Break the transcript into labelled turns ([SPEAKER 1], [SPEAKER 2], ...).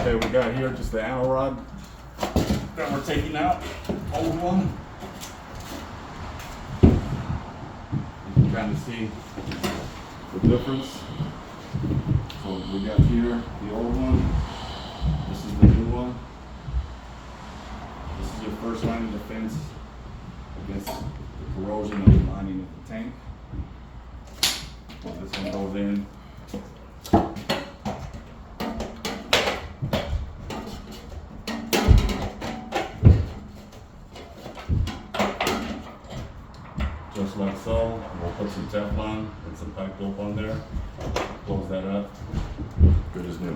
[SPEAKER 1] Okay, we got here just the anode that we're taking out. Old one. You can kind of see the difference. So we got here the old one. This is the new one. This is your first line of defense against the corrosion of the lining of the tank. This one goes in. Just like so. We'll put some Teflon and some pipe dope on there. Close that up. Good as new.